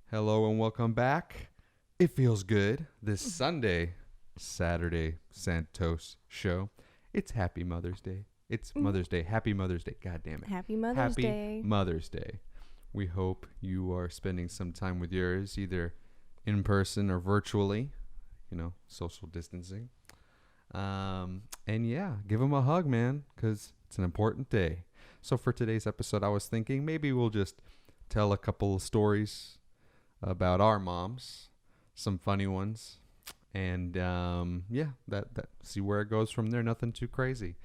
Hello and welcome back. It feels good. This Saturday Santos show. It's Happy Mother's Day. It's Mother's Day. Happy Mother's Day. God damn it. Happy Mother's Happy Day. Mother's Day. We hope you are spending some time with yours, either in person or virtually, social distancing. And yeah, give them a hug, man, because it's an important day. So for today's episode, I was thinking maybe we'll just tell a couple of stories about our moms, some funny ones, and that see where it goes from there. Nothing too crazy.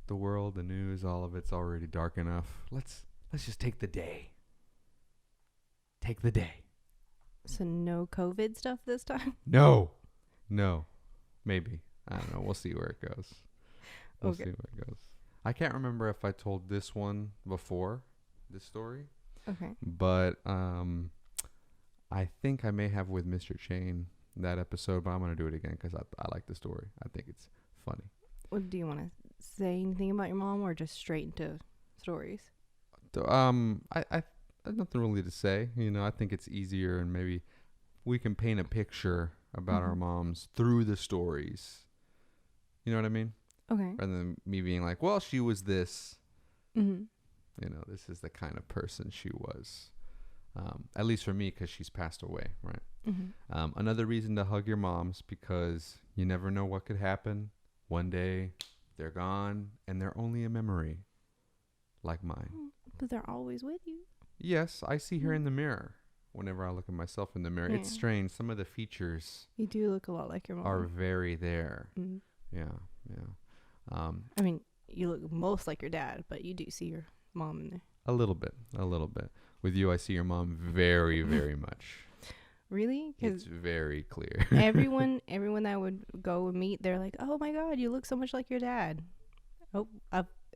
The world, the news, all of it's already dark enough. Let's just take the day. Take the day. So no COVID stuff this time? No, maybe. I don't know. We'll see where it goes. We'll Okay. see where it goes. I can't remember if I told this one before, this story, Okay. but I think I may have with Mr. Chain that episode, but I'm going to do it again because I like the story. I think it's funny. Well, do you want to say anything about your mom or just straight into stories? I have nothing really to say. I think it's easier and maybe we can paint a picture about our moms through the stories. You know what I mean? Okay. Rather than me being like, well, she was this. Mm-hmm. This is the kind of person she was. At least for me, because she's passed away, right? Mm-hmm. Another reason to hug your moms, because you never know what could happen. One day, they're gone, and they're only a memory, like mine. But they're always with you. Yes, I see her in the mirror whenever I look at myself in the mirror. It's Yeah. strange. Some of the features You do look a lot like your mom. are very there. Mm. Yeah. I mean, you look most like your dad, but you do see your mom in there. A little bit. With you, I see your mom very, very much. Really? It's Because very clear. everyone that I would go and meet, they're like, "Oh my God, you look so much like your dad." Oh,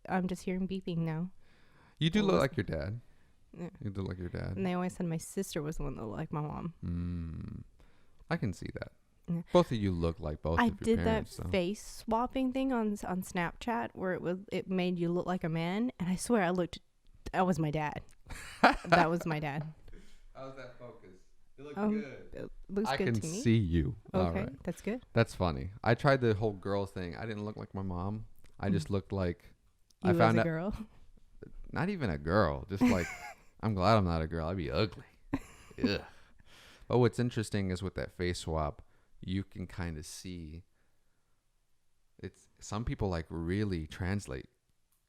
I'm just hearing beeping now. You do What look was- like your dad. Yeah. You do look like your dad. And they always said my sister was the one that looked like my mom. I can see that. Yeah. Both of you look like both I of your did that parents. So. face swapping thing on Snapchat where it made you look like a man, and I swear that was my dad. That was my dad. How's that focus? You look good. It looks I good can to me. see you. Okay, All right. that's good. That's funny. I tried the whole girl thing. I didn't look like my mom. I just looked like You I found as a out. girl. Not even a girl. Just like I'm glad I'm not a girl. I'd be ugly. Ugh. But what's interesting is with that face swap, you can kind of see. It's some people like really translate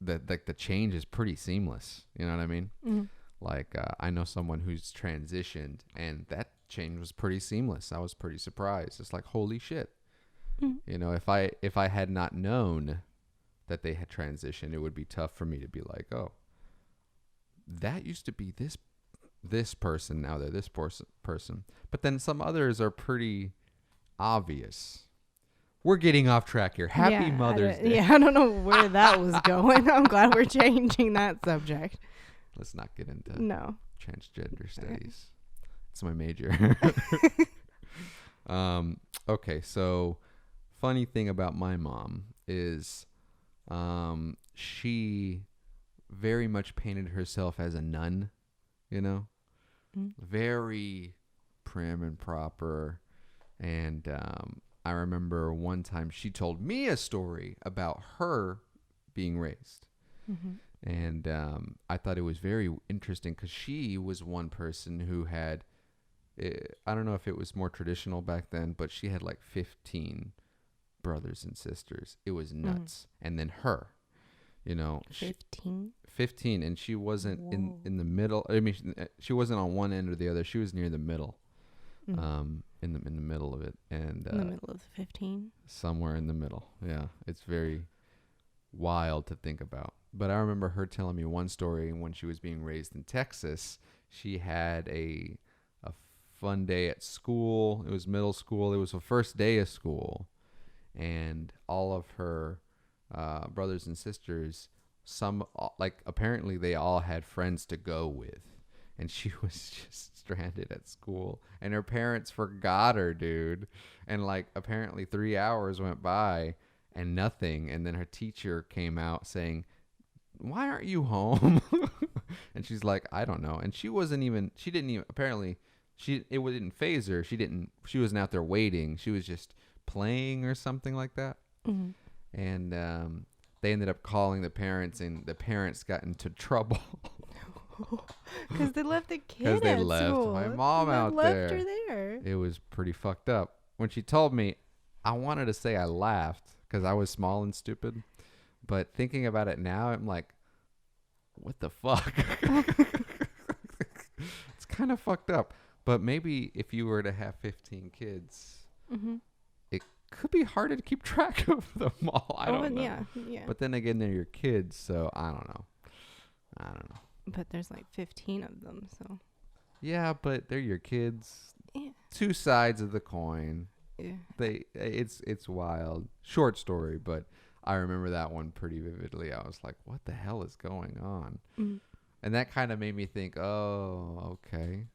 that. Like the change is pretty seamless. You know what I mean? Mm-hmm. Like I know someone who's transitioned, and that change was pretty seamless. I was pretty surprised. It's like holy shit. Mm-hmm. If I had not known that they had transitioned, it would be tough for me to be like, oh, that used to be this person. Now they're this person. But then some others are pretty obvious. We're getting off track here. Happy Mother's Day. Yeah, I don't know where that was going. I'm glad we're changing that subject. Let's not get into No. transgender studies. It's my major. Okay, so funny thing about my mom is she very much painted herself as a nun, very prim and proper. And I remember one time she told me a story about her being raised. Mm-hmm. And I thought it was very interesting because she was one person who had, I don't know if it was more traditional back then, but she had like 15 brothers and sisters. It was nuts. And then her, 15? 15, and she wasn't in the middle. I mean, she wasn't on one end or the other. She was near the middle, in the middle of it, and In the middle of the 15? somewhere in the middle. Yeah, it's very wild to think about. But I remember her telling me one story when she was being raised in Texas. She had a fun day at school. It was middle school. It was the first day of school, and all of her brothers and sisters, apparently they all had friends to go with, and she was just stranded at school, and her parents forgot her, dude. And apparently 3 hours went by and nothing, and then her teacher came out saying, "Why aren't you home?" And she's like, "I don't know." And she didn't even apparently it didn't phase her. She wasn't out there waiting. She was just playing or something like that. Mm-hmm. And they ended up calling the parents, and the parents got into trouble Because they left the because kid they at left school. my mom They out left there. her there. It was pretty fucked up. When she told me, I wanted to say I laughed because I was small and stupid. But thinking about it now, I'm like, what the fuck? It's kind of fucked up. But maybe if you were to have 15 kids, Mm-hmm. it could be harder to keep track of them all. I don't know. Yeah. But then again, they're your kids, so I don't know. But there's like 15 of them, so. Yeah, but they're your kids. Yeah. Two sides of the coin. Yeah. It's wild. Short story, but I remember that one pretty vividly. I was like, what the hell is going on? Mm. And that kind of made me think, oh, okay.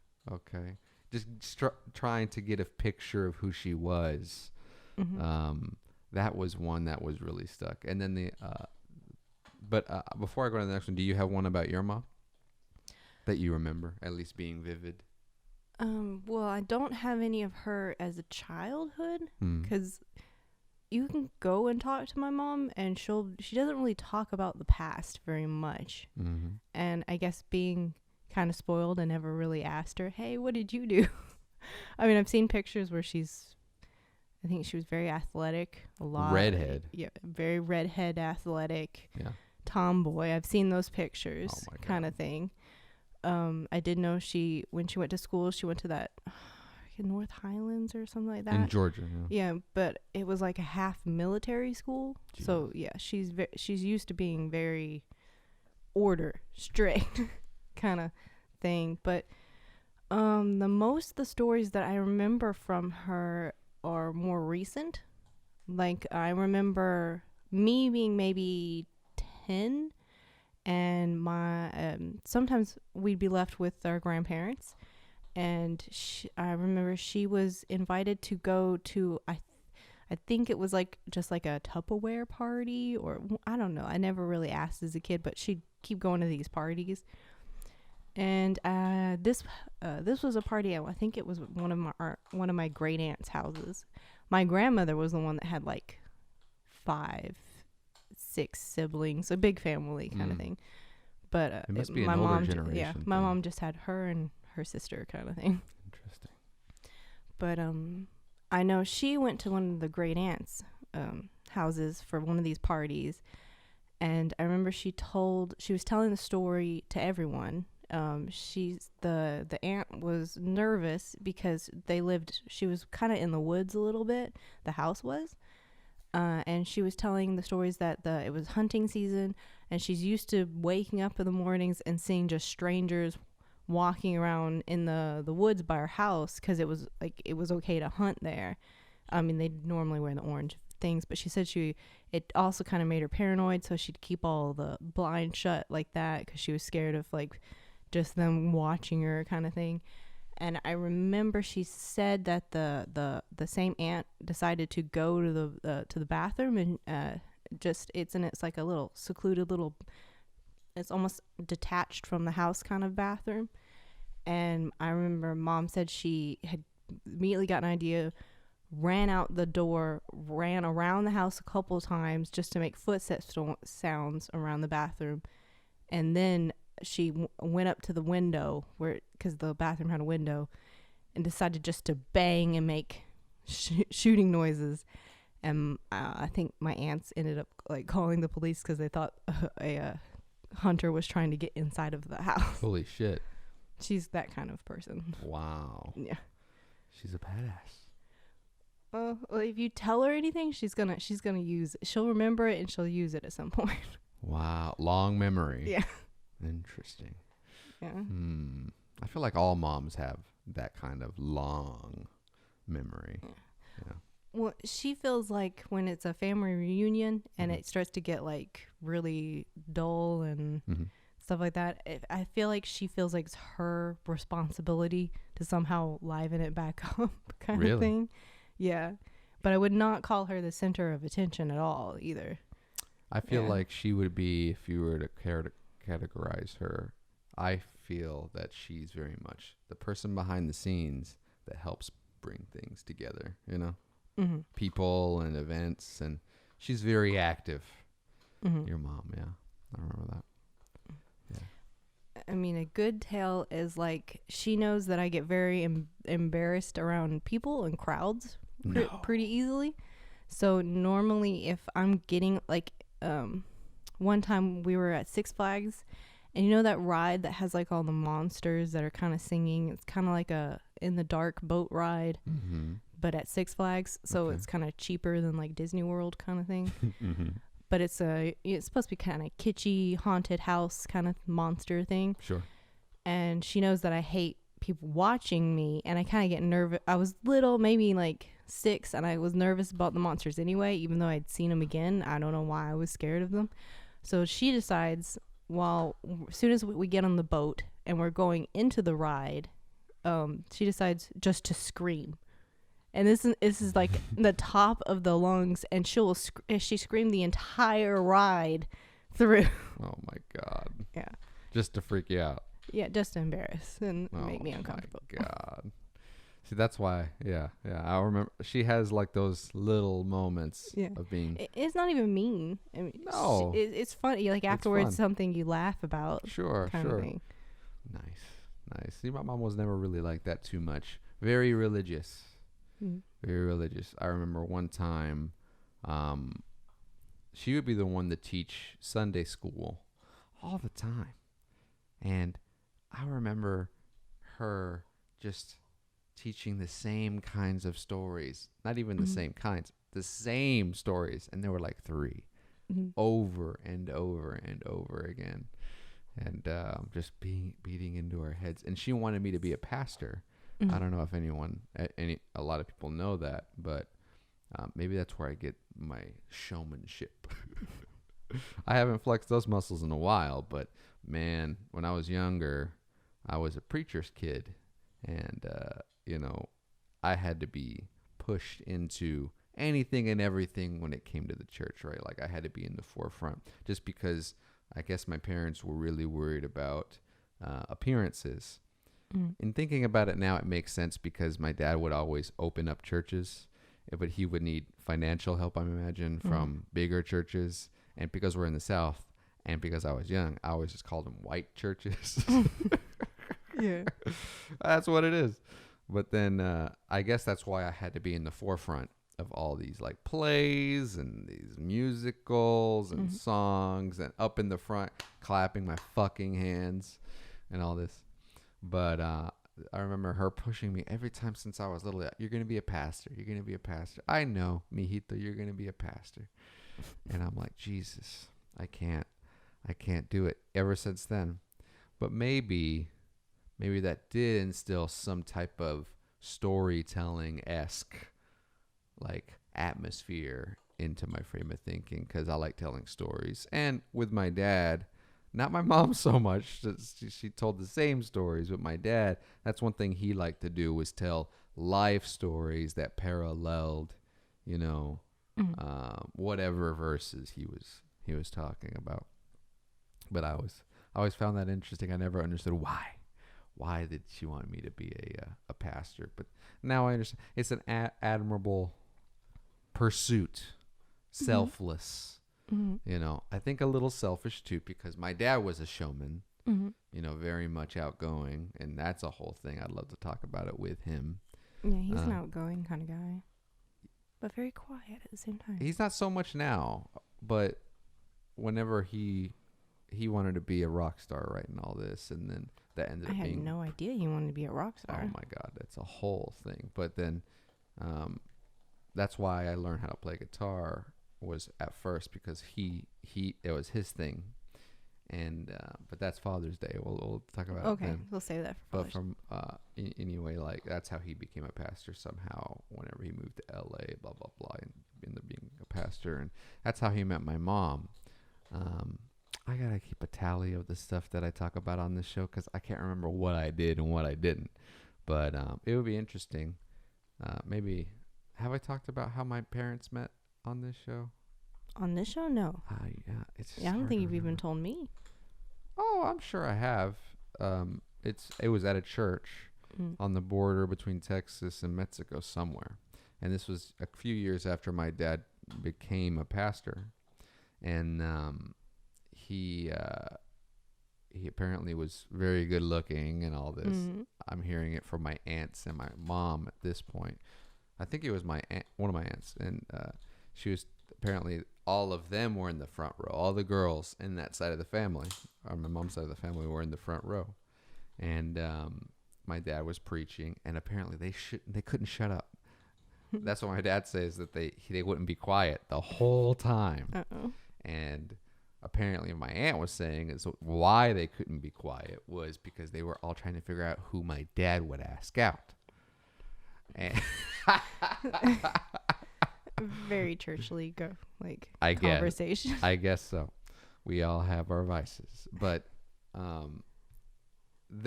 Just trying to get a picture of who she was. Mm-hmm. That was one that was really stuck. And then but before I go to the next one, do you have one about your mom that you remember, at least being vivid? Well, I don't have any of her as a childhood, Hmm. because you can go and talk to my mom, and she doesn't really talk about the past very much. Mm-hmm. And I guess being kind of spoiled, I never really asked her, hey, what did you do? I mean, I've seen pictures where I think she was very athletic, a lot. Redhead. Yeah, very redhead, athletic, Yeah. tomboy. I've seen those pictures, Oh my God. kind of thing. I did know when she went to school, she went to that North Highlands or something like that. In Georgia. Yeah. Yeah, but it was like a half military school. Jeez. So yeah, she's used to being very strict kind of thing. But the stories that I remember from her are more recent. Like I remember me being maybe 10, and my sometimes we'd be left with our grandparents, and I remember she was invited to go to I think it was like just like a Tupperware party, or I don't know. I never really asked as a kid, but she'd keep going to these parties. And this was a party. I think it was one of my great aunt's houses. My grandmother was the one that had like 5, 6 siblings, a big family kind of thing. But It must be my an older mom, generation my thing. mom just had her and her sister kind of thing. Interesting. But I know she went to one of the great aunt's houses for one of these parties, and I remember she was telling the story to everyone. The aunt was nervous because she was kind of in the woods a little bit, the house was, and she was telling the stories that it was hunting season, and she's used to waking up in the mornings and seeing just strangers walking around in the woods by her house, because it was okay to hunt there. I mean, they normally wear the orange things, but she said it also kind of made her paranoid, so she'd keep all the blinds shut like that because she was scared of like just them watching her kind of thing. And I remember she said that the same aunt decided to go to the bathroom, and it's like a little secluded little, it's almost detached from the house kind of bathroom. And I remember Mom said she had immediately got an idea, ran out the door, ran around the house a couple of times just to make footsteps sounds around the bathroom, and then she went up to the window because the bathroom had a window, and decided just to bang and make shooting noises. And I think my aunts ended up like calling the police because they thought a hunter was trying to get inside of the house. Holy shit. She's that kind of person. Wow. Yeah. She's a badass. Well, if you tell her anything, she's gonna use it. She'll remember it and she'll use it at some point. Wow. Long memory. Yeah. Interesting. Yeah. I feel like all moms have that kind of long memory. Yeah. Well, she feels like when it's a family reunion and it starts to get like really dull and stuff like that, I feel like she feels like it's her responsibility to somehow liven it back up kind of thing. Yeah. But I would not call her the center of attention at all either. I feel like she would be, if you were to categorize her, I feel that she's very much the person behind the scenes that helps bring things together, you know, Mm-hmm. people and events, and she's very active. Mm-hmm. Your mom, yeah, I remember that. Yeah. I mean, a good tale is like she knows that I get very embarrassed around people and crowds No. pretty easily. So normally, if I'm getting like, one time we were at Six Flags, and you know that ride that has like all the monsters that are kind of singing. It's kind of like a in the dark boat ride, Mm-hmm. but at Six Flags, so Okay. it's kind of cheaper than like Disney World kind of thing. Mm-hmm. But it's supposed to be kind of kitschy haunted house kind of monster thing. Sure. And she knows that I hate people watching me, and I kind of get nervous. I was little, maybe like 6, and I was nervous about the monsters anyway, even though I'd seen them again. I don't know why I was scared of them. So she decides, well, as soon as we get on the boat and we're going into the ride, she decides just to scream. And this is like the top of the lungs, and she screamed the entire ride through. Oh my God. Yeah. Just to freak you out. Yeah, just to embarrass and make me Oh uncomfortable. my God. See, that's why. Yeah, yeah. I remember she has like those little moments Yeah. of being. It's not even mean. I mean, No. it's funny. Like afterwards, fun. something you laugh about, Sure, kind sure. of thing. Nice. See, my mom was never really like that too much. Very religious. Mm. Very religious. I remember one time, she would be the one to teach Sunday school all the time. And I remember her just teaching the same kinds of stories. Not even the same kinds, the same stories. And there were like 3 over and over and over again. And just beating into our heads. And she wanted me to be a pastor. I don't know if a lot of people know that, but maybe that's where I get my showmanship. I haven't flexed those muscles in a while, but man, when I was younger, I was a preacher's kid, and I had to be pushed into anything and everything when it came to the church, right? Like I had to be in the forefront, just because I guess my parents were really worried about appearances. In thinking about it now, it makes sense because my dad would always open up churches, but he would need financial help, I imagine, from bigger churches. And because we're in the South, and because I was young, I always just called them white churches. Yeah. That's what it is. But then I guess that's why I had to be in the forefront of all these like plays and these musicals and songs, and up in the front clapping my fucking hands and all this. But I remember her pushing me every time since I was little. You're going to be a pastor. You're going to be a pastor. I know, mijito, you're going to be a pastor. And I'm like, Jesus, I can't do it. Ever since then. But maybe that did instill some type of storytelling-esque like atmosphere into my frame of thinking, because I like telling stories. And with my dad, not my mom so much. She told the same stories, but my dad, that's one thing he liked to do, was tell life stories that paralleled, whatever verses he was talking about. But I always found that interesting. I never understood why. Why did she want me to be a pastor? But now I understand. It's an admirable pursuit, selfless. I think a little selfish too, because my dad was a showman, very much outgoing, and that's a whole thing. I'd love to talk about it with him. Yeah, he's an outgoing kind of guy, but very quiet at the same time. He's not so much now, but whenever he wanted to be a rock star, right, and all this, and then that ended up being. I had no idea he wanted to be a rock star. Oh my God, that's a whole thing. But then, that's why I learned how to play guitar, was at first because it was his thing, and but that's Father's Day. We'll talk about it then. We'll save that for But Father's. from anyway, like that's how he became a pastor somehow. Whenever he moved to L.A., blah blah blah, and ended up being a pastor, and that's how he met my mom. I gotta keep a tally of the stuff that I talk about on this show, because I can't remember what I did and what I didn't. But it would be interesting. Maybe have I talked about how my parents met on this show? On this show, no. Yeah, it's. Yeah, I don't hard think to you've even remember. told me. Oh, I'm sure I have. it was at a church Mm. on the border between Texas and Mexico somewhere. And this was a few years after my dad became a pastor. And he apparently was very good looking and all this. Mm. I'm hearing it from my aunts and my mom at this point. I think it was my aunt, one of my aunts, and she was apparently all of them were in the front row. All the girls in that side of the family, or my mom's side of the family, were in the front row. And my dad was preaching, and apparently they couldn't shut up. That's what my dad says, that they wouldn't be quiet the whole time. Uh-oh. And apparently my aunt was saying is why they couldn't be quiet was because they were all trying to figure out who my dad would ask out. And Very churchly I conversation. I guess so. We all have our vices, but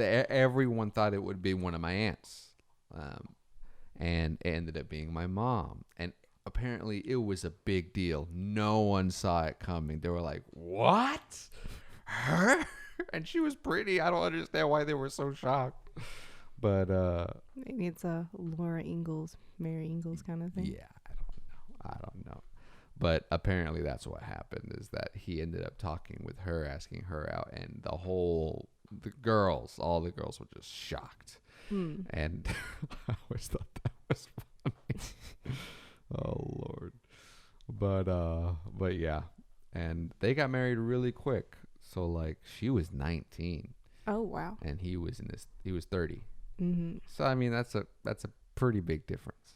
everyone thought it would be one of my aunts, and it ended up being my mom. And apparently it was a big deal. No one saw it coming. They were like, "What? Her?" And she was pretty. I don't understand why they were so shocked. But Maybe it's a Laura Ingalls, Mary Ingalls kind of thing. yeah, I don't know. But apparently that's what happened, is that he ended up talking with her, asking her out, and all the girls were just shocked. Hmm. And I always thought that was funny. Oh Lord. But yeah. And they got married really quick. So like she was 19 Oh wow. and he was 30. Mm-hmm. So I mean that's a pretty big difference.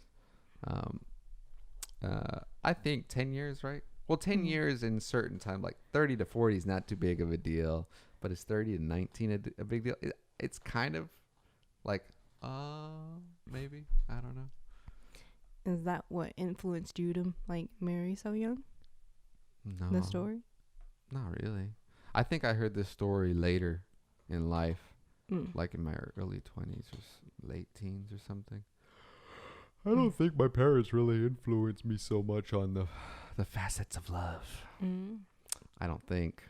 I think 10 years, right? Well, 10 years in certain time, like 30 to 40 is not too big of a deal, but is 30 to 19 a big deal? It's kind of like, maybe, I don't know. Is that what influenced you to marry so young? No, The story? not really. I think I heard this story later in life, Mm. like in my early 20s or late teens or something. I don't think my parents really influenced me so much on the facets of love. Mm. I don't think.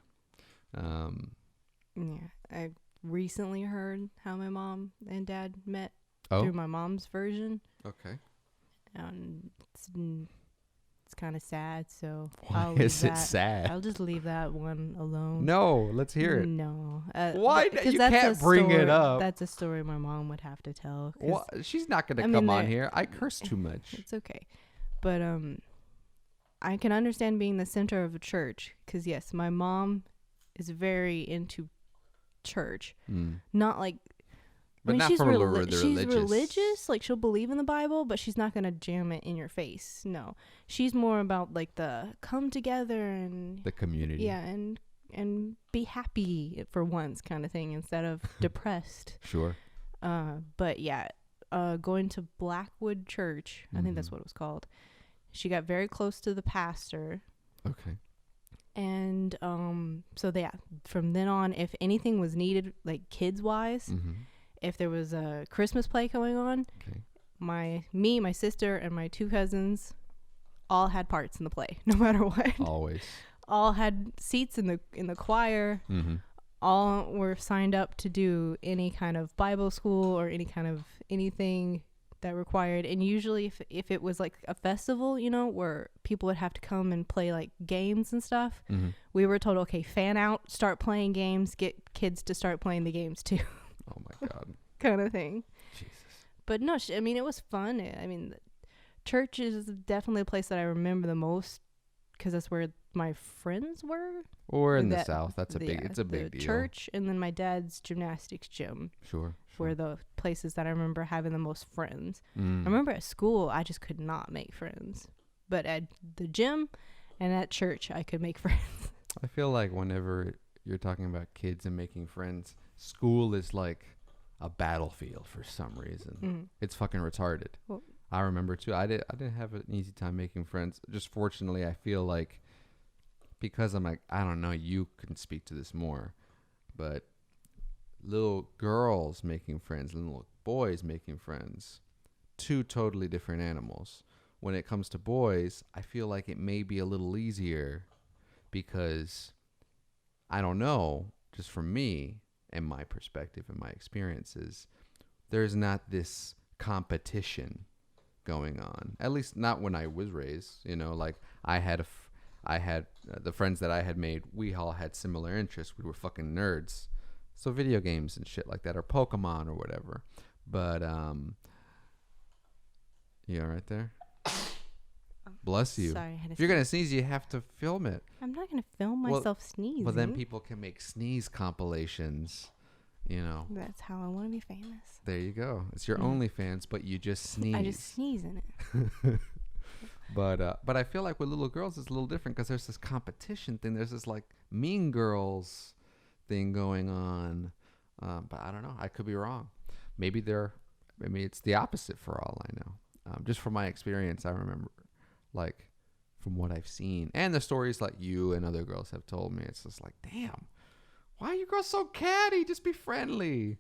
Yeah, I recently heard how my mom and dad met Oh, through my mom's version, okay. and it's kind of sad. So Why is it sad? I'll just leave that one alone. No, let's hear it. No. Why? Because You that's can't a bring it story- up. That's a story my mom would have to tell. 'Cause What? She's not going to I mean, come on there- here. I curse too much. It's okay. But I can understand being the center of a church, because yes, my mom is very into church. Mm. Not like, But I mean, not she's from she's religious. Like, she'll believe in the Bible, but she's not gonna jam it in your face. No, she's more about like the come together and The community. yeah, and be happy for once kind of thing instead of depressed. Sure. But yeah, going to Blackwood Church, I think that's what it was called. She got very close to the pastor. Okay. And so yeah, from then on, if anything was needed, like kids wise, Mm-hmm. if there was a Christmas play going on, Okay. my sister, and my two cousins all had parts in the play, no matter what. Always. All had seats in the choir. Mm-hmm. All were signed up to do any kind of Bible school or any kind of anything that required. And usually if it was like a festival, where people would have to come and play like games and stuff, Mm-hmm. we were told, okay, fan out, start playing games, get kids to start playing the games too. Oh my God. Kind of thing. Jesus. But no, I mean, it was fun. I mean, church is definitely a place that I remember the most, because that's where my friends were. Well, we're in the That- South. That's it's a big the deal. church, and then my dad's gymnastics gym Sure. were the places that I remember having the most friends. Mm. I remember at school, I just could not make friends. But at the gym and at church, I could make friends. I feel like whenever you're talking about kids and making friends, school is like a battlefield for some reason. Mm. It's fucking retarded. Well- I remember too. I didn't have an easy time making friends. Just fortunately, I feel like because I'm like, I don't know, you can speak to this more, but little girls making friends and little boys making friends, two totally different animals. When it comes to boys, I feel like it may be a little easier because I don't know, just from me, in my perspective and my experiences, there's not this competition going on. At least not when I was raised. Like I had the friends that I had made. We all had similar interests. We were fucking nerds. So video games and shit like that, or Pokemon or whatever. But you all right there? Bless you. Sorry, I had to If you're gonna sneeze, you have to film it. I'm not gonna film myself sneezing. Well, then people can make sneeze compilations. That's how I want to be famous. There you go. It's your OnlyFans, but you just sneeze. I just sneeze in it. But I feel like with little girls, it's a little different because there's this competition thing. There's this like Mean Girls thing going on. But I don't know. I could be wrong. Maybe it's the opposite for all I know. Just from my experience, I remember, like, from what I've seen and the stories like you and other girls have told me, it's just like, damn, why are you girls so catty? Just be friendly.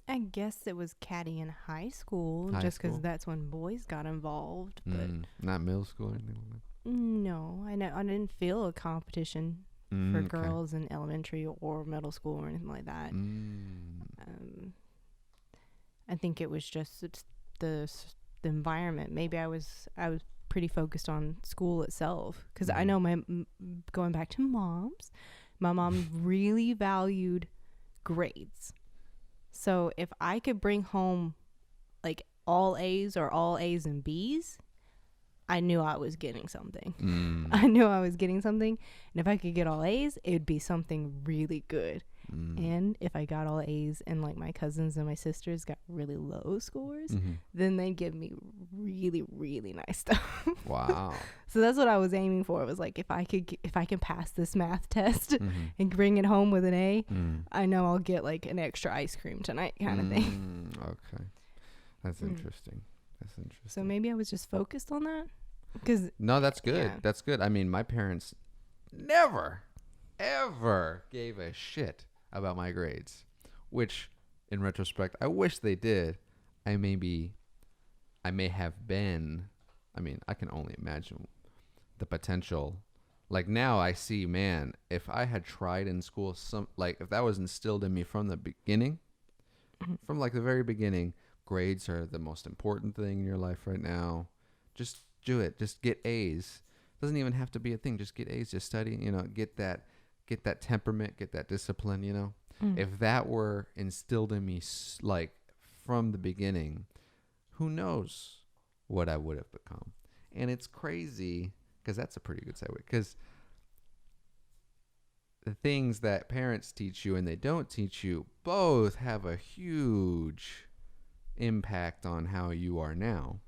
I guess it was catty in high school, just because that's when boys got involved. But not middle school or anything like that. No, I didn't feel a competition for girls in elementary or middle school or anything like that. I think it was just the environment. Maybe I was pretty focused on school itself, because I know going back to my mom really valued grades. So if I could bring home like all A's or all A's and B's, I knew I was getting something. I knew I was getting something. And if I could get all A's, it would be something really good. And if I got all A's and like my cousins and my sisters got really low scores, then they'd give me really, really nice stuff. Wow. So that's what I was aiming for. It was like, if I can pass this math test and bring it home with an A, I know I'll get like an extra ice cream tonight kind of thing. Okay. That's interesting. So maybe I was just focused on that. No, that's good. Yeah. That's good. I mean, my parents never, ever gave a shit about my grades, which in retrospect, I wish they did. I may have been, I can only imagine the potential. Like now I see, man, if I had tried in school, if that was instilled in me from the beginning, from like the very beginning, grades are the most important thing in your life right now. Just do it. Just get A's. Doesn't even have to be a thing. Just get A's. Just study. Get that temperament. Get that discipline. If that were instilled in me like from the beginning, who knows what I would have become. And it's crazy because that's a pretty good segue. Because the things that parents teach you and they don't teach you both have a huge impact on how you are now.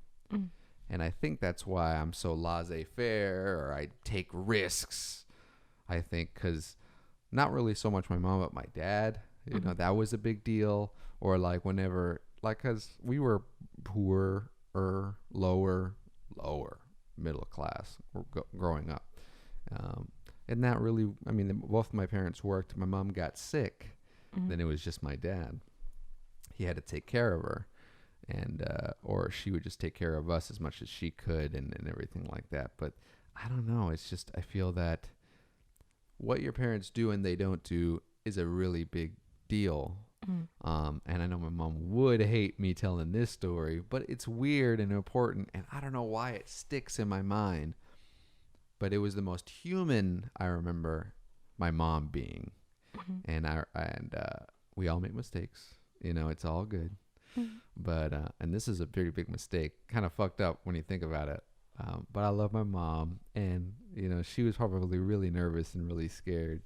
And I think that's why I'm so laissez-faire, or I take risks. I think because not really so much my mom, but my dad, that was a big deal. Or like whenever, like, because we were poorer, lower, middle class growing up. And that really, both of my parents worked. My mom got sick. Then it was just my dad. He had to take care of her. And or she would just take care of us as much as she could and everything like that. But I don't know. It's just, I feel that what your parents do and they don't do is a really big deal. And I know my mom would hate me telling this story, but it's weird and important. And I don't know why it sticks in my mind. But it was the most human I remember my mom being. And we all make mistakes. It's all good. But and this is a very big mistake, kind of fucked up when you think about it, but I love my mom, and she was probably really nervous and really scared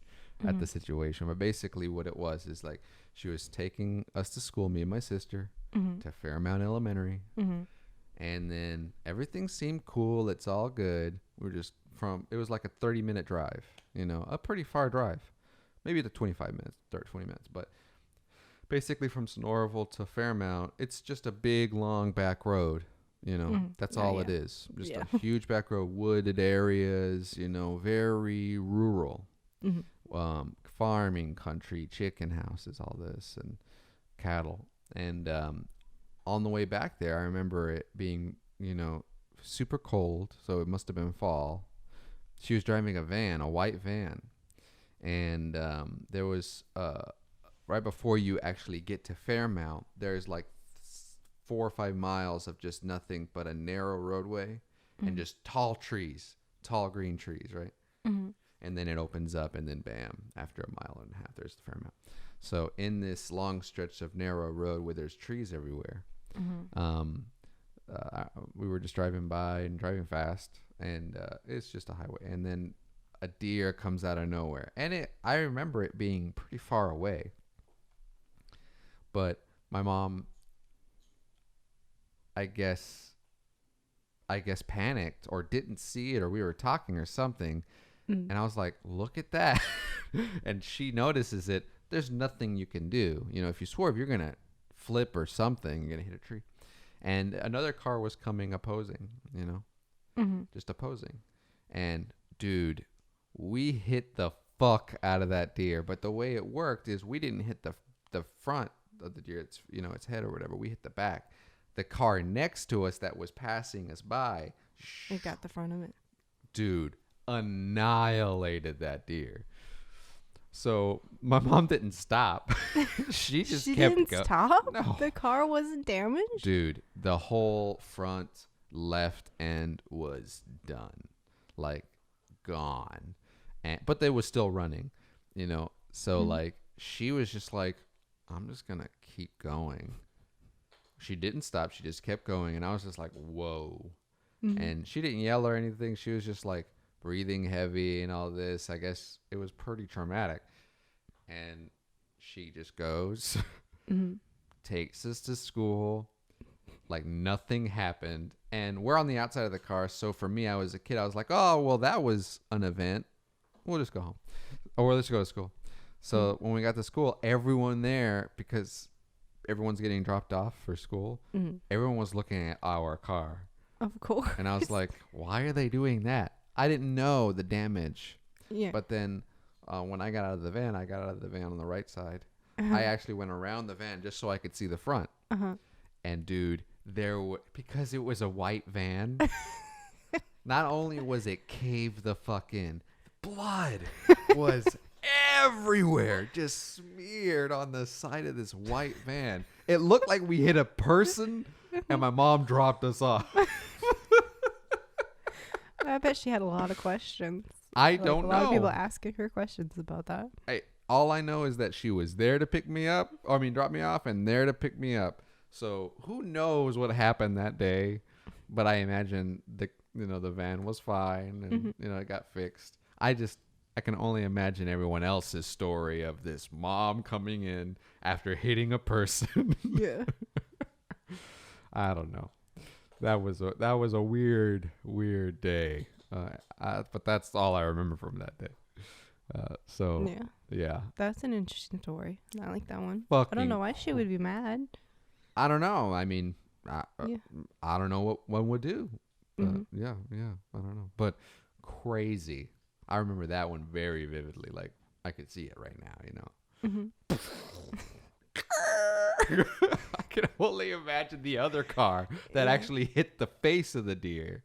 at the situation. But basically what it was is like she was taking us to school, me and my sister, to Fairmount Elementary, and then everything seemed cool. It's all good. We're just it was like a 30-minute drive, a pretty far drive, maybe the 25 minutes, 20 minutes, but basically from Sonoraville to Fairmount, it's just a big, long back road. That's all it is. Just a huge back road, wooded areas, very rural. Farming country, chicken houses, all this, and cattle. And on the way back there, I remember it being, super cold, so it must have been fall. She was driving a white van. And there was right before you actually get to Fairmount, there's like 4 or 5 miles of just nothing but a narrow roadway and just tall trees, tall green trees, right? Mm-hmm. And then it opens up, and then bam, after a mile and a half, there's the Fairmount. So in this long stretch of narrow road where there's trees everywhere, we were just driving by and driving fast, and it's just a highway. And then a deer comes out of nowhere, and I remember it being pretty far away. But my mom, I guess panicked or didn't see it, or we were talking or something. And I was like, look at that. And she notices it. There's nothing you can do. You know, if you swerve, you're going to flip or something. You're going to hit a tree. And another car was coming opposing, just opposing. And dude, we hit the fuck out of that deer. But the way it worked is we didn't hit the front of the deer, its head or whatever. We hit the back. The car next to us that was passing us by, it got the front of it. Dude, annihilated that deer. So my mom didn't stop. She just kept going. She didn't stop? No. The car wasn't damaged? Dude, the whole front left end was done. Like, gone. But they was still running, So, like, she was just like, I'm just going to keep going. She didn't stop. She just kept going. And I was just like, whoa. And she didn't yell or anything. She was just like breathing heavy and all this. I guess it was pretty traumatic. And she just goes, takes us to school, like nothing happened. And we're on the outside of the car. So for me, I was a kid. I was like, oh, well, that was an event. We'll just go home. Or let's go to school. So when we got to school, everyone there, because everyone's getting dropped off for school, everyone was looking at our car. Of course. And I was like, why are they doing that? I didn't know the damage. Yeah. But then when I got out of the van, I got out of the van on the right side. I actually went around the van just so I could see the front. And dude, because it was a white van, not only was it caved the fuck in, blood was everywhere, just smeared on the side of this white van. It looked like we hit a person and my mom dropped us off. I bet she had a lot of questions. I don't know. A lot of people asking her questions about that. All I know is that she was there to pick me up. Drop me off, and there to pick me up. So who knows what happened that day? But I imagine the van was fine, and it got fixed. I can only imagine everyone else's story of this mom coming in after hitting a person. Yeah. I don't know. That was a weird day. But that's all I remember from that day. Yeah. That's an interesting story. I like that one. Fucking I don't know why she would be mad. I don't know. I mean, I don't know what one would do. Yeah. I don't know. But crazy. I remember that one very vividly. Like, I could see it right now, I can only imagine the other car that actually hit the face of the deer.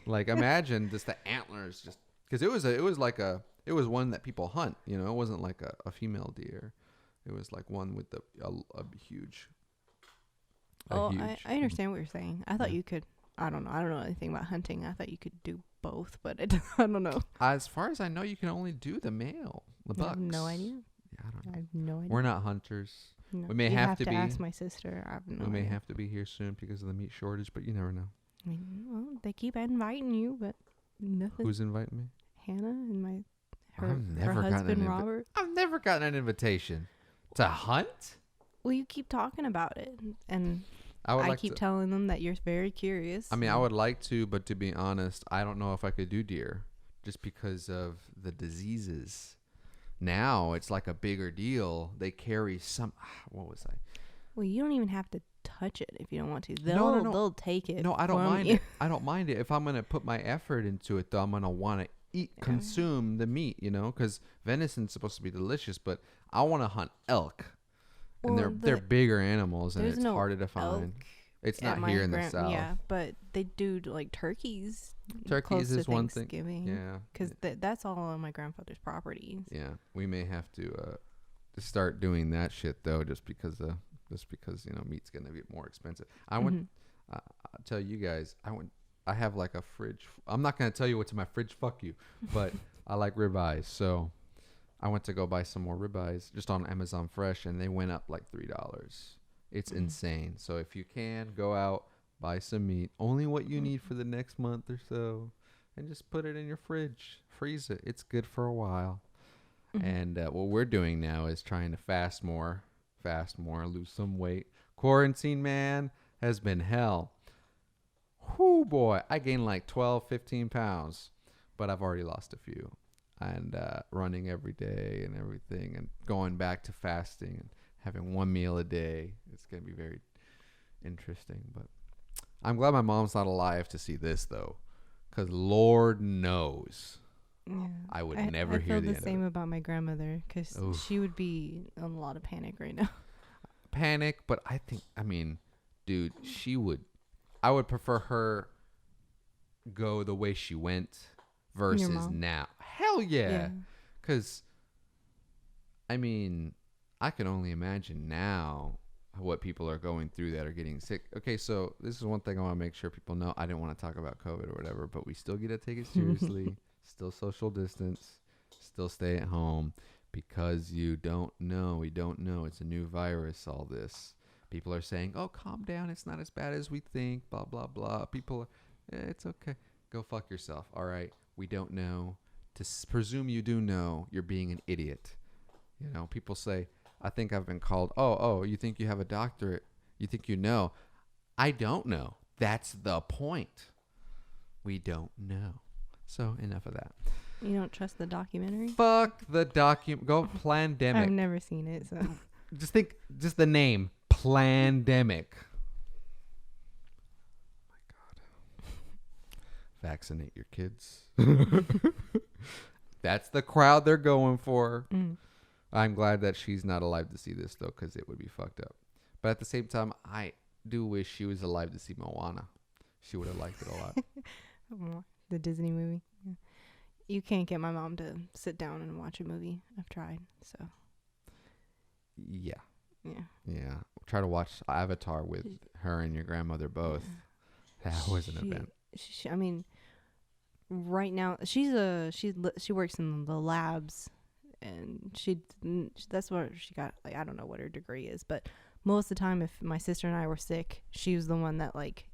Like, imagine just the antlers, just because it was one that people hunt. It wasn't like a female deer. It was like one with a huge. I understand what you're saying. I thought you could. I don't know. I don't know anything about hunting. I thought you could do both, but I don't know. As far as I know, you can only do the male, the bucks. I have no idea. Yeah, I don't know. I have no idea. We're not hunters. No. We may have to be. Ask my sister. I have no we may idea. have to be here soon because of the meat shortage, but you never know. I mean, well, they keep inviting you, but nothing. Who's inviting me? Hannah and her gotten husband an Robert. I've never gotten an invitation to hunt. Well, you keep talking about it, and I keep to, telling them that you're very curious. I mean, I would like to, but to be honest, I don't know if I could do deer just because of the diseases. Now it's like a bigger deal. They carry some. What was I? Well, you don't even have to touch it if you don't want to. No. They'll take it. No, I don't mind you. it. I don't mind it. If I'm gonna put my effort into it, though, I'm gonna want to consume the meat. Because venison's supposed to be delicious, but I want to hunt elk, and they're bigger animals, and it's harder to find. It's not here in the south. Yeah, but they do like turkeys. Turkeys is one thing. Yeah, because that's all on my grandfather's property. Yeah, we may have to start doing that shit though, just because meat's gonna get more expensive. I went. I'll tell you guys. I have like a fridge. I'm not gonna tell you what's in my fridge. Fuck you. But I like ribeyes, so I went to go buy some more ribeyes just on Amazon Fresh, and they went up like $3. It's insane. So if you can go out, buy some meat, only what you need for the next month or so, and just put it in your fridge, freeze it. It's good for a while. And what we're doing now is trying to fast more, lose some weight. Quarantine, man, has been hell. Whoo, boy. I gained like 12, 15 pounds, but I've already lost a few. And running every day and everything, and going back to fasting and having one meal a day. It's going to be very interesting. But I'm glad my mom's not alive to see this, though, because Lord knows. Yeah. I would never hear the end of it. I feel the same about my grandmother, because she would be in a lot of panic right now. Panic, but dude, I would prefer her go the way she went versus now. Hell yeah. Because, I can only imagine now what people are going through that are getting sick. Okay, so this is one thing I want to make sure people know. I didn't want to talk about COVID or whatever, but we still get to take it seriously. Still social distance. Still stay at home, because you don't know. We don't know. It's a new virus, all this. People are saying, oh, calm down. It's not as bad as we think. Blah, blah, blah. People are, it's okay. Go fuck yourself. All right. We don't know. To presume you do know, you're being an idiot. People say, I think I've been called, oh, you think you have a doctorate? You think you know? I don't know. That's the point. We don't know. So enough of that. You don't trust the documentary? Fuck the Go Plandemic. I've never seen it, so. Just the name. Plandemic. My God. Vaccinate your kids. That's the crowd they're going for. I'm glad that she's not alive to see this, though, because it would be fucked up. But at the same time, I do wish she was alive to see Moana. She would have liked it a lot. The Disney movie. Yeah. You can't get my mom to sit down and watch a movie. I've tried, so. Yeah. Try to watch Avatar with her and your grandmother both. That was an event. Right now she works in the labs, and that's what she got. Like, I don't know what her degree is, but most of the time, if my sister and I were sick, she was the one that, like,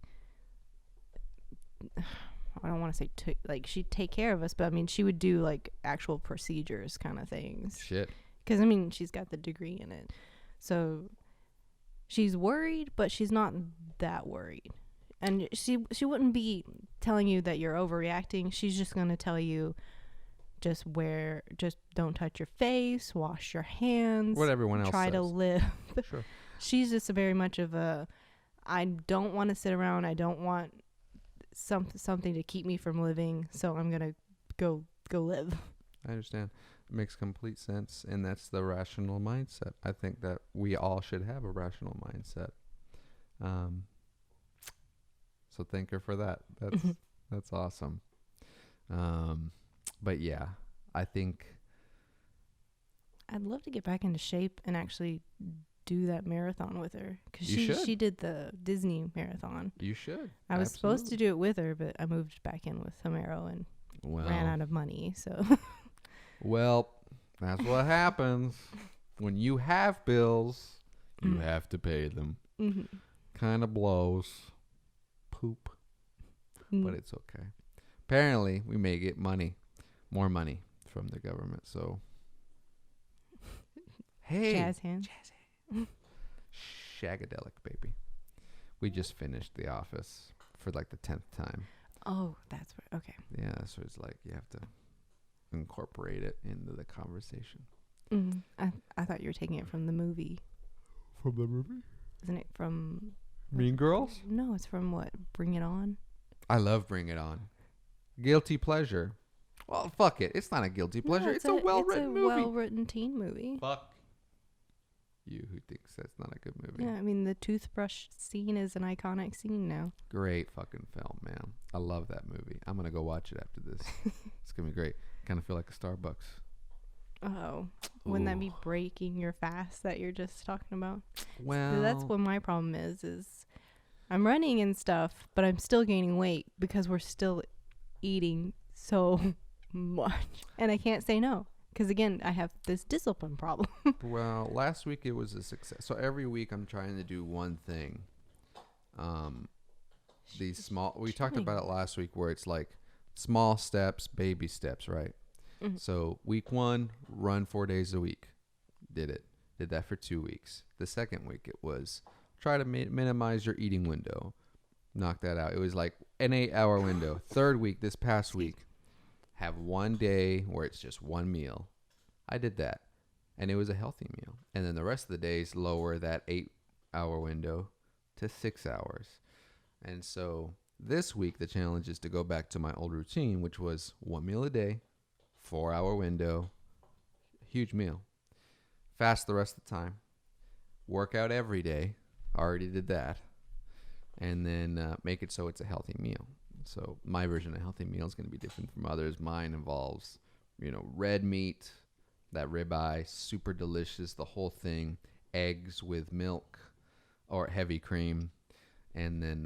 I don't want to say she'd take care of us, but she would do like actual procedures kind of things. Shit. Because she's got the degree in it, so she's worried, but she's not that worried. And she wouldn't be telling you that you're overreacting. She's just gonna tell you, just don't touch your face, wash your hands, what everyone else try says. to live. Sure. She's just very much of a, I don't want to sit around. I don't want something to keep me from living, so I'm gonna go live. I understand. It makes complete sense, and that's the rational mindset. I think that we all should have a rational mindset. So thank her for that. That's awesome. But yeah, I think I'd love to get back into shape and actually do that marathon with her, because she did the Disney marathon. You should. I was supposed to do it with her, but I moved back in with Homero and ran out of money. So, well, that's what happens when you have bills. You have to pay them. Kind of blows. Poop. But it's okay. Apparently, we may get more money from the government. So, hey, jazz hands. Shagadelic, baby. We just finished The Office for like the 10th time. Oh, that's right. Okay. Yeah, so it's like you have to incorporate it into the conversation. I thought you were taking it from the movie. From the movie? Isn't it from Mean Girls? No, it's from what? Bring It On? I love Bring It On. Guilty pleasure. Well, fuck it. It's not a guilty pleasure. No, it's a well-written movie. Well-written teen movie. Fuck you who thinks that's not a good movie. Yeah, the toothbrush scene is an iconic scene now. Great fucking film, man. I love that movie. I'm going to go watch it after this. It's going to be great. Kind of feel like a Starbucks. Oh, wouldn't that Ooh. be breaking your fast that you're just talking about? That's Well, what my problem is I'm running and stuff, but I'm still gaining weight because we're still eating so much. And I can't say no. Because again, I have this discipline problem. last week it was a success. So every week I'm trying to do one thing. Um, these small. We talked about it last week, where it's like small steps, baby steps, right? Mhm. So week 1, run 4 days a week. Did it. Did that for 2 weeks. The second week it was try to minimize your eating window. Knock that out. It was like an 8-hour window. Third week, this past week, have one day where it's just one meal. I did that, and it was a healthy meal. And then the rest of the days, lower that 8-hour window to 6 hours. And so this week, the challenge is to go back to my old routine, which was one meal a day, 4-hour window, huge meal. Fast the rest of the time. Work out every day. Already did that. And then make it so it's a healthy meal. So my version of healthy meal is going to be different from others. Mine involves, red meat, that ribeye, super delicious, the whole thing, eggs with milk or heavy cream, and then,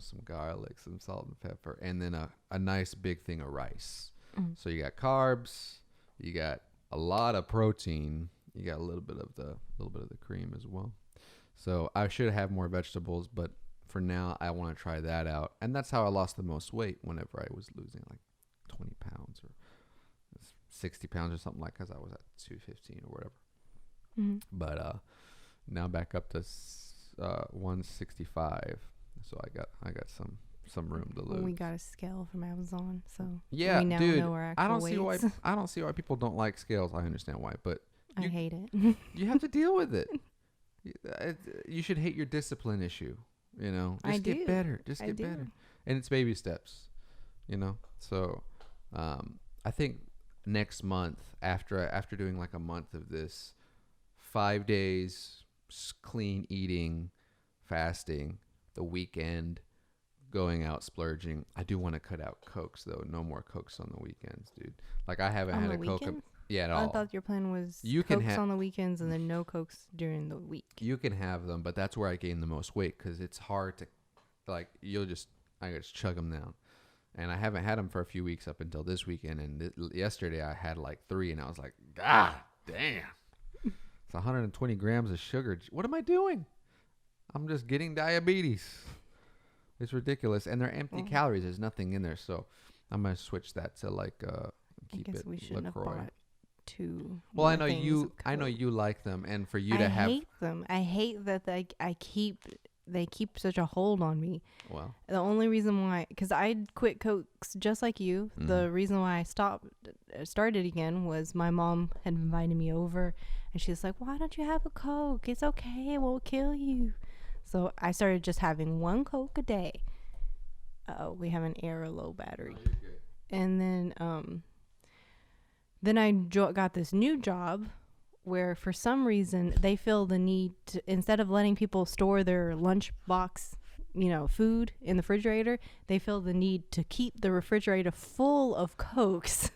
some garlic, some salt and pepper, and then a nice big thing of rice. Mhm. So you got carbs, you got a lot of protein, you got a little bit of the cream as well. So I should have more vegetables, but for now I want to try that out. And that's how I lost the most weight, whenever I was losing like 20 pounds or 60 pounds or something, like, because I was at 215 or whatever. Mm-hmm. But now back up to 165. So I got some room to lose. We got a scale from Amazon, so Yeah, we now dude. know our actual I weights. don't see why people don't like scales. I understand why, but I you- hate it. you have to deal with it. You should hate your discipline issue. Just I get do. better. Just I get do. better, and it's baby steps. So I think next month, after doing like a month of this, 5 days clean eating, fasting, the weekend going out splurging. I do want to cut out Cokes though. No more Cokes on the weekends, dude. Like, I haven't On had the a Coke weekends? at I all. thought your plan was You can Cokes ha- on the weekends and then no Cokes during the week. You can have them, but that's where I gain the most weight, because it's hard to, like, I just chug them down. And I haven't had them for a few weeks up until this weekend. And yesterday I had like 3, and I was like, God damn. It's 120 grams of sugar. What am I doing? I'm just getting diabetes. It's ridiculous. And they're empty calories. There's nothing in there. So I'm going to switch that to like keep I guess it we shouldn't LaCroix. have bought 2. Well, I more know things you. of I know Coke. you like them, and for you I to have. hate them. I hate that they keep such a hold on me. Well, The only reason why, because I quit Cokes just like you. Mhm. The reason why I started again, was my mom had invited me over, and she's like, "Why don't you have a Coke? It's okay. It won't kill you." So I started just having one Coke a day. We have an error, low battery, and then I got this new job where for some reason they feel the need to, instead of letting people store their lunchbox, food in the refrigerator, they feel the need to keep the refrigerator full of Cokes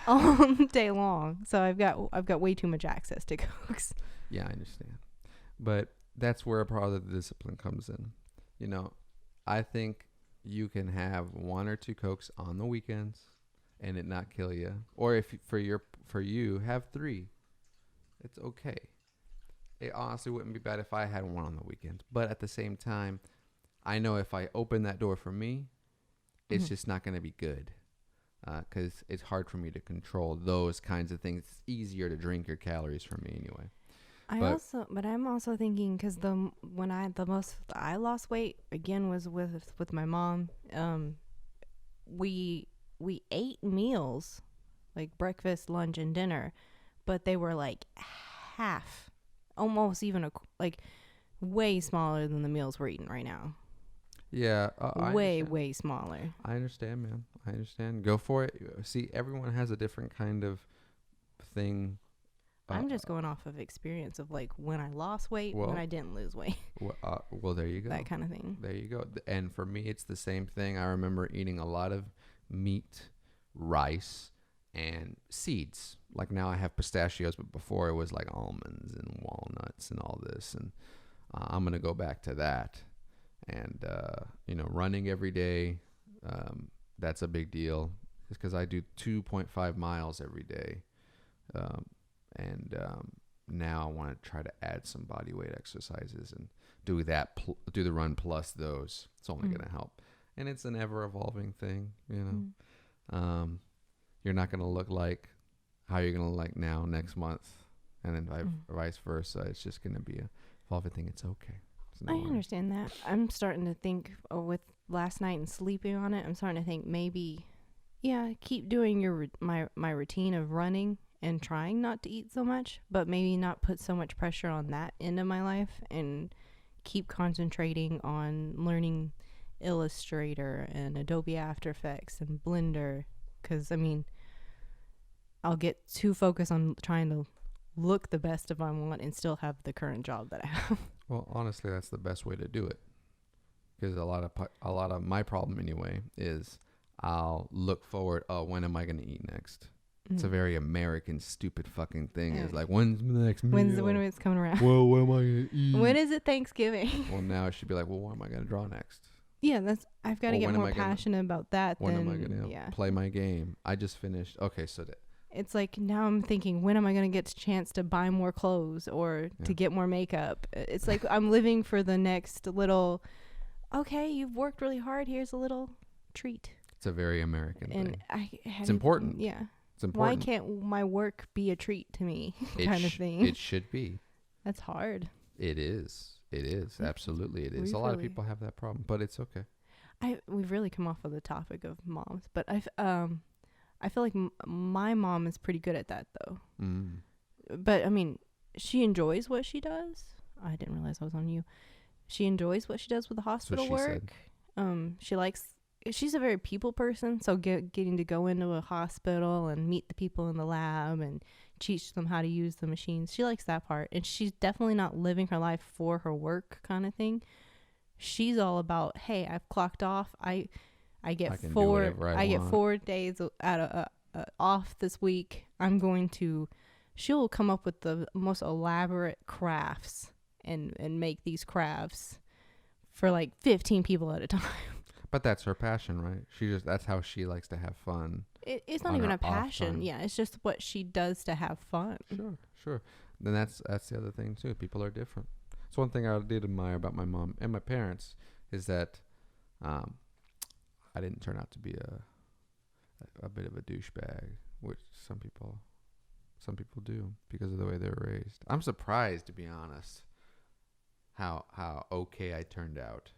all day long. So I've got way too much access to Cokes. Yeah, I understand. But that's where part of the discipline comes in. I think you can have 1 or 2 Cokes on the weekends and it not kill you. Or if for you have 3. It's okay. It honestly wouldn't be bad if I had 1 on the weekends. But at the same time, I know if I open that door for me, it's just not going to be good. Because it's hard for me to control those kinds of things. It's easier to drink your calories for me anyway. But I'm also thinking, because the most I lost weight again was with my mom. We ate meals, like breakfast, lunch, and dinner, but they were like half, almost even like way smaller than the meals we're eating right now. Yeah, way smaller. I understand, man. I understand. Go for it. See, everyone has a different kind of thing. I'm just going off of experience of like when I lost weight, when I didn't lose weight. Well, there you go. That kind of thing. There you go. And for me, it's the same thing. I remember eating a lot of meat, rice, and seeds. Like now I have pistachios, but before it was like almonds and walnuts and all this. And I'm going to go back to that. And, running every day, that's a big deal. It's because I do 2.5 miles every day. And now I want to try to add some body weight exercises and do that, do the run plus those. It's only going to help. And it's an ever evolving thing, You're not going to look like how you're going to look now next month. And then vice versa. It's just going to be a evolving thing. It's okay. I understand that. I'm starting to think with last night and sleeping on it, I'm starting to think maybe, keep doing my routine of running and trying not to eat so much, but maybe not put so much pressure on that end of my life and keep concentrating on learning Illustrator and Adobe After Effects and Blender. Because, I'll get too focused on trying to look the best if I want and still have the current job that I have. Well, honestly, that's the best way to do it. Because a lot of my problem anyway is I'll look forward. Oh, when am I going to eat next? It's a very American, stupid fucking thing. Yeah. It's like, when's the next meal? When it's coming around? Well, when am I going to eat? When is it Thanksgiving? Well, now it should be like, well, what am I going to draw next? Yeah, I've got to get more passionate about that. When am I going to play my game? I just finished. Okay, so it's like now I'm thinking, when am I going to get a chance to buy more clothes or to get more makeup? It's like I'm living for the next little, okay, you've worked really hard. Here's a little treat. It's a very American thing. It's important. Yeah. It's important. Why can't my work be a treat to me kind of thing? It should be. That's hard. It is. It is. Absolutely it is. A lot of people have that problem, but it's okay. We've really come off of the topic of moms, but I feel like my mom is pretty good at that, though. But, she enjoys what she does. I didn't realize I was on you. She enjoys what she does with the hospital work. She's a very people person, so getting to go into a hospital and meet the people in the lab and teach them how to use the machines, she likes that part. And she's definitely not living her life for her work kind of thing. She's all about, hey, I've clocked off. I get 4 days off this week. She'll come up with the most elaborate crafts and make these crafts for like 15 people at a time. But that's her passion, right? That's how she likes to have fun. It's not even a passion. Yeah, it's just what she does to have fun. Sure. Then that's the other thing too. People are different. So one thing I did admire about my mom and my parents is that I didn't turn out to be a bit of a douchebag, which some people do because of the way they were raised. I'm surprised, to be honest, how okay I turned out.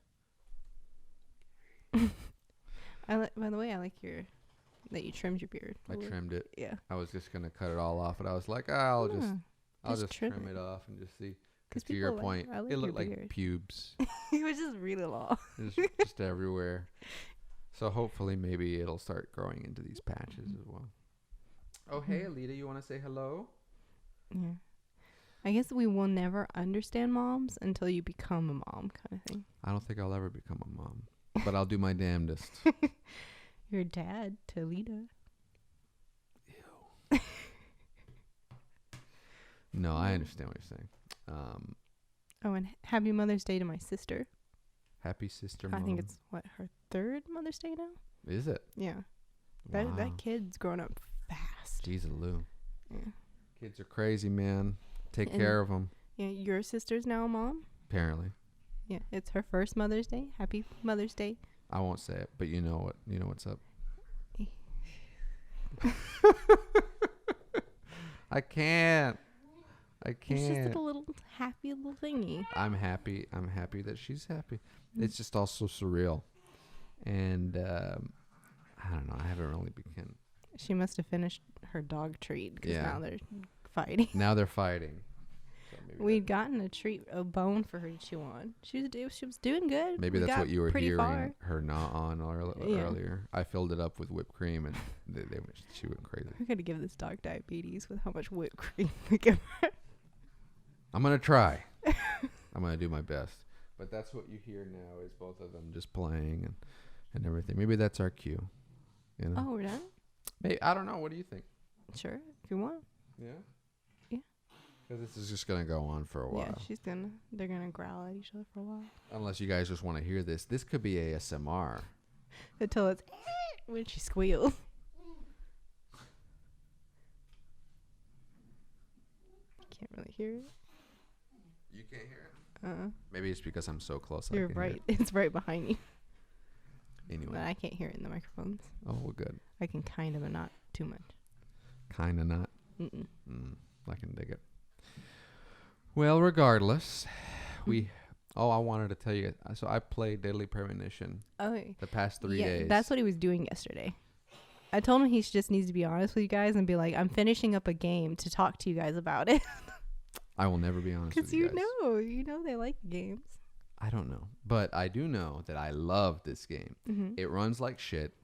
By the way, I like that you trimmed your beard. I trimmed it. Yeah. I was just gonna cut it all off, but I was like, I'll just trim it off and just see. Because to your point, it looked like pubes. It was just really long. It was just everywhere. So hopefully, maybe it'll start growing into these patches as well. Oh, hey, Alita, you want to say hello? Yeah. I guess we will never understand moms until you become a mom, kind of thing. I don't think I'll ever become a mom, but I'll do my damnedest. Your dad to Alita. Ew. No, I understand what you're saying. And happy Mother's Day to my sister. Happy sister mom. I think it's, her third Mother's Day now? Is it? Yeah. Wow. That kid's grown up fast. Jeez, Lou. Yeah. Kids are crazy, man. Take care of them. Yeah, your sister's now a mom? Apparently. Yeah, it's her first Mother's Day. Happy Mother's Day. I won't say it, but you know what's up. I can't. It's just a little happy little thingy. I'm happy that she's happy. It's just also surreal. And I don't know. I haven't really begun. She must have finished her dog treat because now they're fighting. Now they're fighting. So we'd gotten a bone for her to chew on. She was doing good. Maybe that's what you were hearing her gnaw on earlier. I filled it up with whipped cream and she went crazy. We're going to give this dog diabetes with how much whipped cream we give her. I'm going to try. I'm going to do my best. But that's what you hear now is both of them just playing and everything. Maybe that's our cue. Oh, we're done? Maybe, I don't know. What do you think? Sure, if you want. Yeah. Yeah. Because this is just gonna go on for a while. Yeah, they're gonna growl at each other for a while. Unless you guys just want to hear this. This could be ASMR. Until it's when she squeals. Can't really hear it. You can't hear it? Maybe it's because I'm so close. You're right. It's right behind you. Anyway. But I can't hear it in the microphones. Oh, well, good. I can kind of, but not too much. Kind of not. Mm-mm. I can dig it. Well, regardless, I wanted to tell you. So I played Deadly Premonition the past 3 days. That's what he was doing yesterday. I told him he just needs to be honest with you guys and be like, I'm finishing up a game to talk to you guys about it. I will never be honest with you guys. Because you know they like games. I don't know. But I do know that I love this game. Mm-hmm. It runs like shit.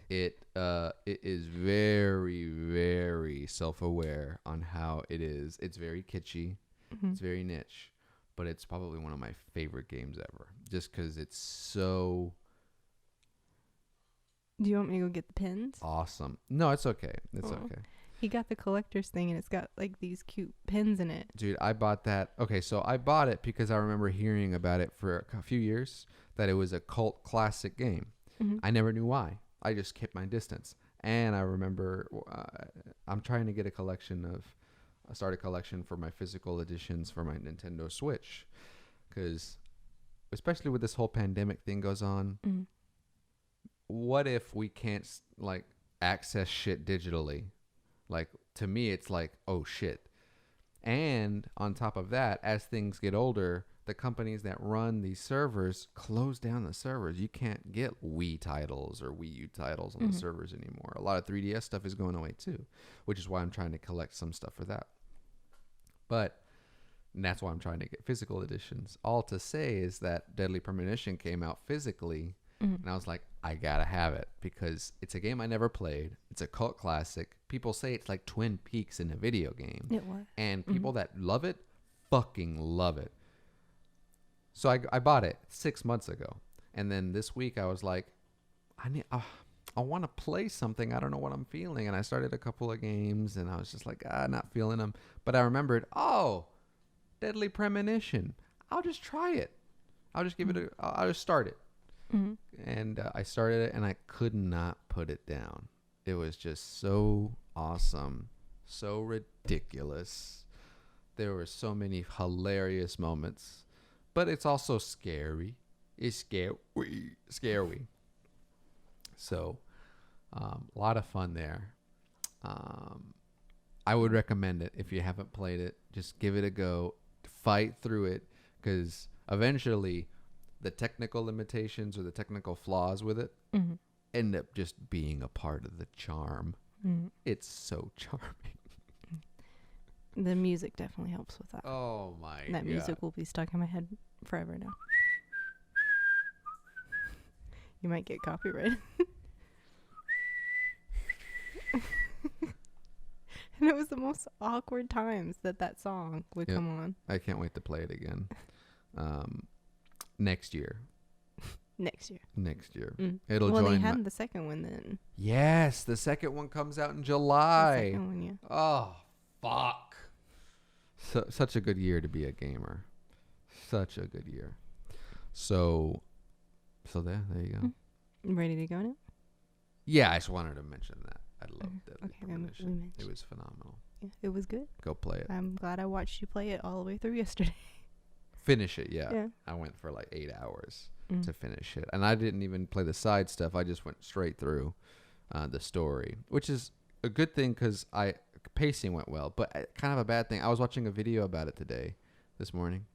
It is very, very self-aware on how it is. It's very kitschy. Mm-hmm. It's very niche. But it's probably one of my favorite games ever. Just because it's so... Do you want me to go get the pins? awesome. No, it's okay. It's okay. He got the collector's thing, and it's got like these cute pins in it. Dude, I bought that. Okay, so I bought it because I remember hearing about it for a few years, that it was a cult classic game. Mm-hmm. I never knew why. I just kept my distance. And I remember I'm trying to get a start a collection for my physical editions for my Nintendo Switch. Because especially with this whole pandemic thing goes on, Mm-hmm. what if we can't like access shit digitally? Like, to me, it's like, oh shit. And on top of that, as things get older, the companies that run these servers close down the servers. You can't get Wii titles or Wii U titles on the servers anymore. A lot of 3DS stuff is going away too, which is why I'm trying to collect some stuff for that. And that's why I'm trying to get physical editions. All to say is that Deadly Premonition came out physically, and I was like, I gotta have it because it's a game I never played. It's a cult classic. People say it's like Twin Peaks in a video game. It was. And people that love it fucking love it. So I bought it 6 months ago. And then this week I was like, I want to play something. I don't know what I'm feeling. And I started a couple of games and I was just like, not feeling them. But I remembered, Deadly Premonition. I'll just try it. I'll just I'll just start it. Mm-hmm. And I started it and I could not put it down. It was just so awesome, so ridiculous. There were so many hilarious moments, but it's also scary. It's scary. So, a lot of fun there. I would recommend it if you haven't played it. Just give it a go. Fight through it, because eventually the technical limitations or the technical flaws with it end up just being a part of the charm. It's so charming. The music definitely helps with that. Oh my god. That music will be stuck in my head forever now. You might get copyrighted. And it was the most awkward times that song would come on. I can't wait to play it again. Next year. Next year. It'll well, join. they had the second one then. Yes, the second one comes out in July. The second one, yeah. Oh, fuck. Such a good year to be a gamer. Such a good year. So there you go. Ready to go now? Yeah, I just wanted to mention that. I loved it. Okay, it was phenomenal. Yeah, it was good. Go play it. I'm glad I watched you play it all the way through yesterday. Finish it, yeah. I went for like 8 hours to finish it. And I didn't even play the side stuff. I just went straight through the story, which is a good thing because pacing went well, but kind of a bad thing. I was watching a video about it this morning,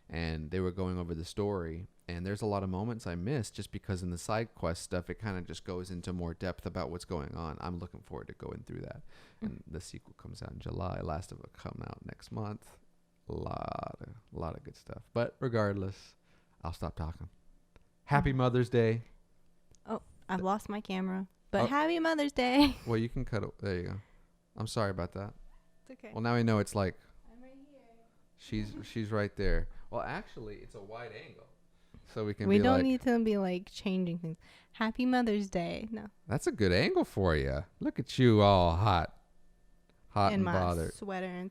and they were going over the story. And there's a lot of moments I missed just because in the side quest stuff, it kind of just goes into more depth about what's going on. I'm looking forward to going through that. And the sequel comes out in July. Last of It come out next month. A lot of good stuff. But regardless, I'll stop talking. Happy Mother's Day. Oh, I've lost my camera. But happy Mother's Day. Well, you can cut it. There you go. I'm sorry about that. It's okay. Well, now we know it's like I'm right here. she's right there. Well, actually, it's a wide angle. So we can We be don't like, need to be like changing things. Happy Mother's Day. No. that's a good angle for you. Look at you all hot In and my bothered. sweater and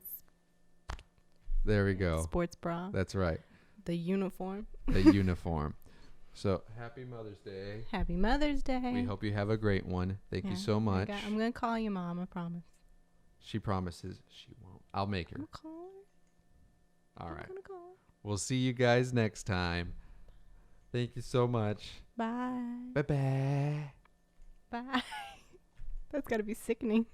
There we go. sports bra. That's right. The uniform. The uniform. So happy Mother's Day. Happy Mother's Day. We hope you have a great one. Thank you Yeah, so much. I'm going to call you, Mom. I promise. She promises she won't. I'll make her. I'm going to call her. All I'm right. going to call her. We'll see you guys next time. Thank you so much. Bye. Bye-bye. Bye. That's got to be sickening.